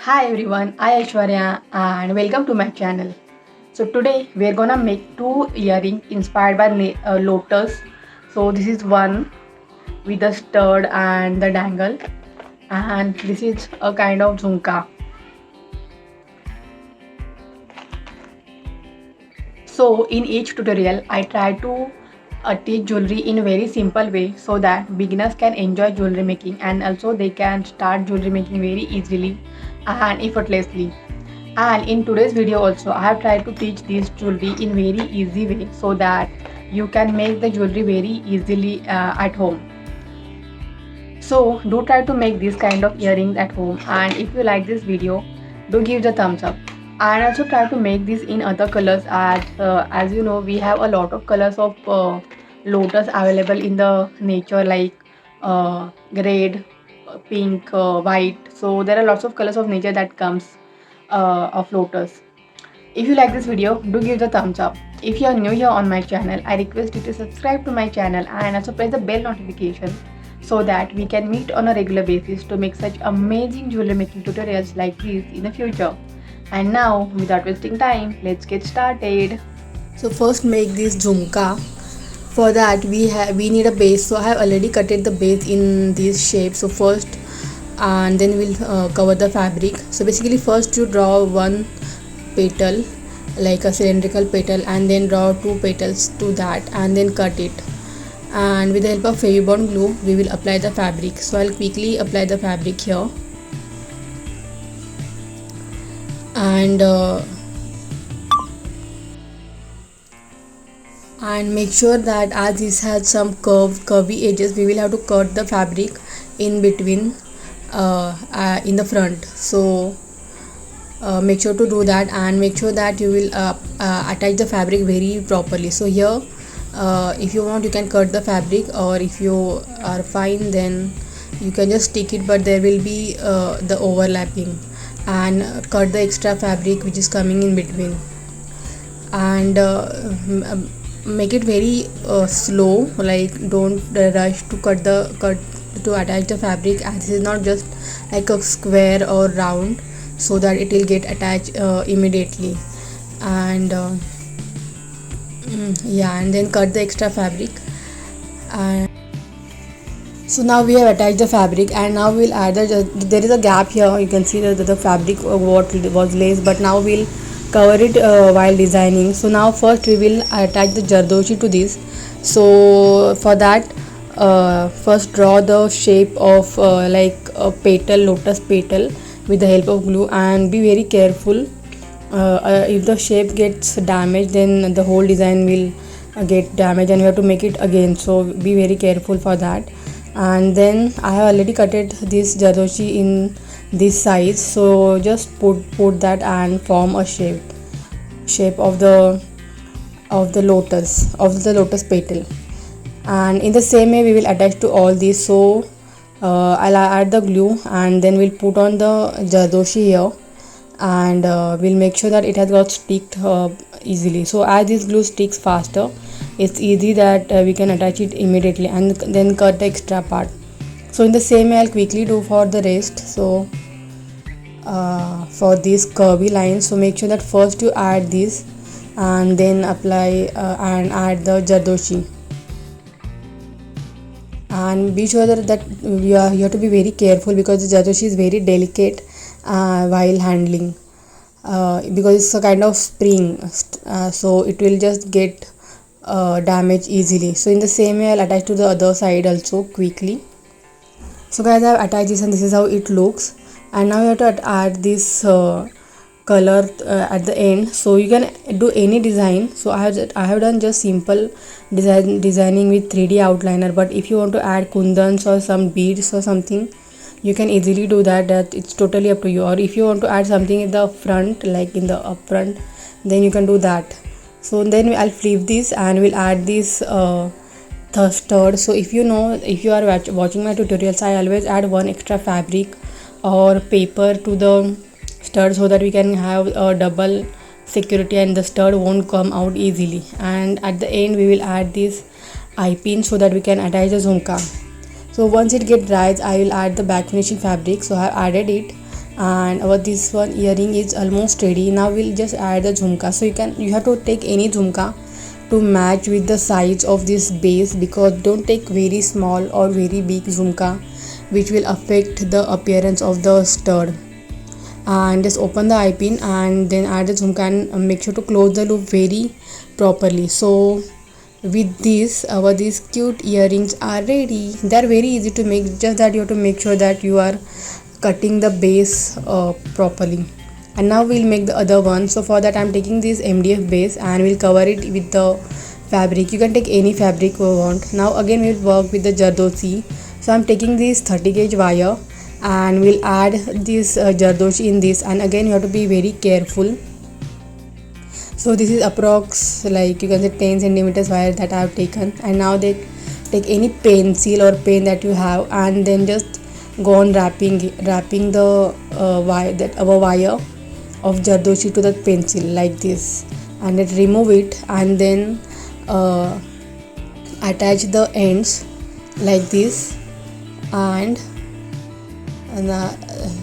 Hi everyone, I Aishwarya and welcome to my channel. So today we are gonna make two earrings inspired by lotus. So this is one with the stud and the dangle, and this is a kind of jhumka. So in each tutorial I try to teach jewelry in a very simple way so that beginners can enjoy jewelry making and also they can start jewelry making very easily and effortlessly. And in today's video also I have tried to teach this jewelry in very easy way so that you can make the jewelry very easily at home. So do try to make this kind of earrings at home, and if you like this video do give the thumbs up and also try to make this in other colors as you know we have a lot of colors of lotus available in the nature like red, pink, white. So there are lots of colors of nature that comes of lotus. If you like this video, do give the thumbs up. If you are new here on my channel, I request you to subscribe to my channel and also press the bell notification so that we can meet on a regular basis to make such amazing jewelry making tutorials like this in the future. And now, without wasting time, let's get started. So first make this jhumka. For that we need a base. So I have already cutted the base in this shape. So first and then we'll cover the fabric. So basically first you draw one petal like a cylindrical petal and then draw two petals to that and then cut it, and with the help of Fevibond glue we will apply the fabric. So I'll quickly apply the fabric here and and make sure that as this has some curvy edges we will have to cut the fabric in between in the front. So make sure to do that and make sure that you will attach the fabric very properly. So here if you want you can cut the fabric, or if you are fine then you can just stick it, but there will be the overlapping, and cut the extra fabric which is coming in between, and make it very slow, like don't rush to cut to attach the fabric, as this is not just like a square or round, so that it will get attached immediately. And yeah, and then cut the extra fabric. And so now we have attached the fabric, and now we'll add there is a gap here, you can see that the fabric what was laced, but now we'll cover it while designing. So now first we will attach the jardoshi to this. So for that first draw the shape of like a petal, lotus petal, with the help of glue, and be very careful. If the shape gets damaged then the whole design will get damaged and we have to make it again, so be very careful for that. And then I have already cutted this jardoshi in this size, so just put that and form a shape of the lotus petal. And in the same way we will attach to all these. So I'll add the glue and then we'll put on the jardoshi here, and we'll make sure that it has got sticked easily. So as this glue sticks faster, it's easy that we can attach it immediately and then cut the extra part. So in the same way I'll quickly do for the rest. So for these curvy lines, so make sure that first you add this and then apply and add the jardoshi, and be sure that you have to be very careful because the jardoshi is very delicate while handling, because it's a kind of spring, so it will just get damaged easily. So in the same way I'll attach to the other side also quickly. So guys, I have attached this and this is how it looks, and now you have to add this color at the end. So you can do any design. So I have done just simple designing with 3D outliner, but if you want to add kundans or some beads or something, you can easily do that it's totally up to you. Or if you want to add something in the front, like in the up front, then you can do that. So then I'll flip this and we'll add this stud. So if you are watching my tutorials, I always add one extra fabric or paper to the stud so that we can have a double security and the stud won't come out easily. And at the end we will add this eye pin so that we can attach the jhumka. So once it gets dry I will add the back finishing fabric. So I have added it, and our this one earring is almost ready. Now we'll just add the jhumka. So you have to take any jhumka to match with the size of this base, because don't take very small or very big jhumka, which will affect the appearance of the stud. And just open the eye pin and then add the jhumka and make sure to close the loop very properly. So with this, our these cute earrings are ready. They are very easy to make, just that you have to make sure that you are cutting the base properly. And now we'll make the other one. So for that I'm taking this MDF base and we'll cover it with the fabric. You can take any fabric you want. Now again we'll work with the jardosi. So I'm taking this 30 gauge wire and we'll add this jardosi in this, and again you have to be very careful. So this is approx, like you can say, 10 centimeters wire that I have taken. And now they take any pencil or pen that you have and then just go on wrapping the wire, that our wire of jardosi to the pencil like this, and then remove it and then attach the ends like this. And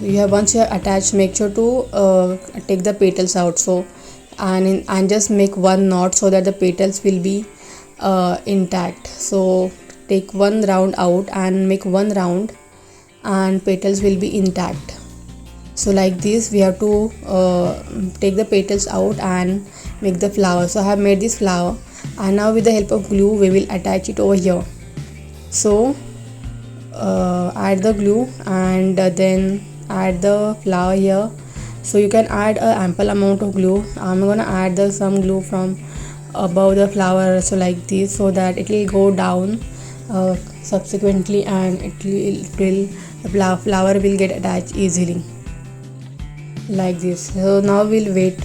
you have, once you have attached, make sure to take the petals out. So and just make one knot so that the petals will be intact. So take one round out and make one round and petals will be intact. So like this we have to take the petals out and make the flower. So I have made this flower, and now with the help of glue we will attach it over here. So add the glue and then add the flower here. So you can add a ample amount of glue. I'm gonna add some glue from above the flower, so like this, so that it will go down subsequently and the flower will get attached easily like this. So now we'll wait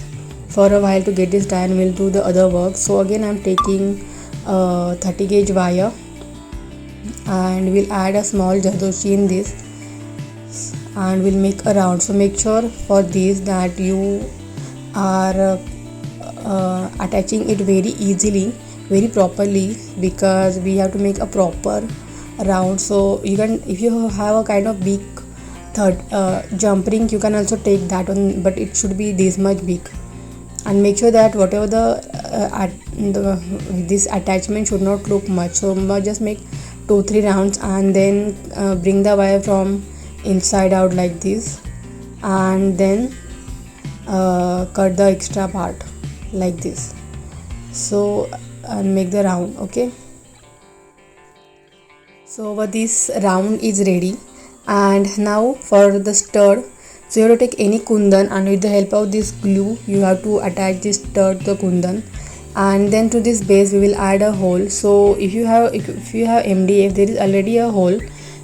for a while to get this done. We'll do the other work. So again I'm taking 30 gauge wire and we'll add a small jardosi in this and we'll make a round. So make sure for this that you are attaching it very easily, very properly, because we have to make a proper round. So you can, if you have a kind of big jump ring, you can also take that one, but it should be this much big. And make sure that whatever this attachment should not look much. So just make 2-3 rounds and then bring the wire from inside out like this, and then cut the extra part like this. So and make the round. Okay, so this round is ready. And now for the stud, so you have to take any kundan and with the help of this glue you have to attach this stud to the kundan, and then to this base we will add a hole. So if you have MDF, there is already a hole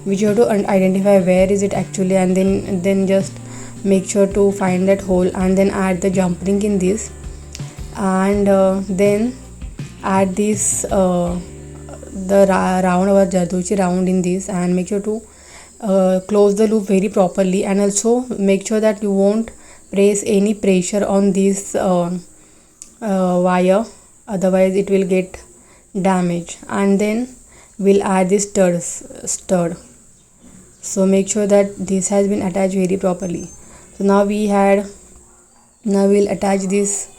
which you have to identify where is it actually, and then just make sure to find that hole and then add the jump ring in this, and then add this the round or jardosi round in this, and make sure to close the loop very properly, and also make sure that you won't place any pressure on this wire, otherwise it will get damaged. And then we'll add this stud. So make sure that this has been attached very properly. So now we'll attach this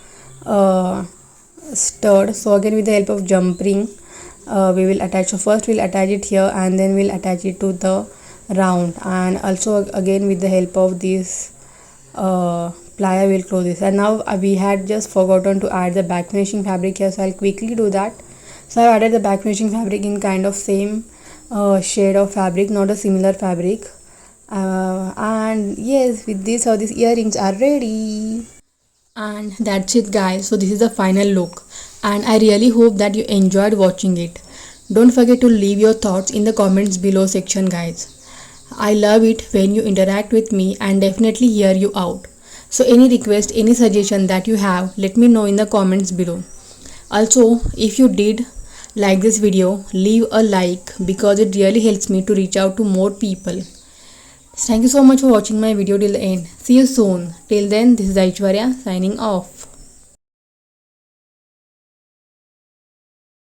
stud. So again with the help of jump ring we will attach. So first we'll attach it here and then we'll attach it to the round, and also again with the help of this plier we'll close this. And now we had just forgotten to add the back finishing fabric here, so I'll quickly do that. So I've added the back finishing fabric in kind of same shade of fabric, not a similar fabric, and yes, with this these earrings are ready. And that's it guys, so this is the final look and I really hope that you enjoyed watching it. Don't forget to leave your thoughts in the comments below section guys. I love it when you interact with me and definitely hear you out. So any request, any suggestion that you have, let me know in the comments below. Also, if you did like this video, leave a like because it really helps me to reach out to more people. Thank you so much for watching my video till the end. See you soon. Till then, this is Aishwarya signing off.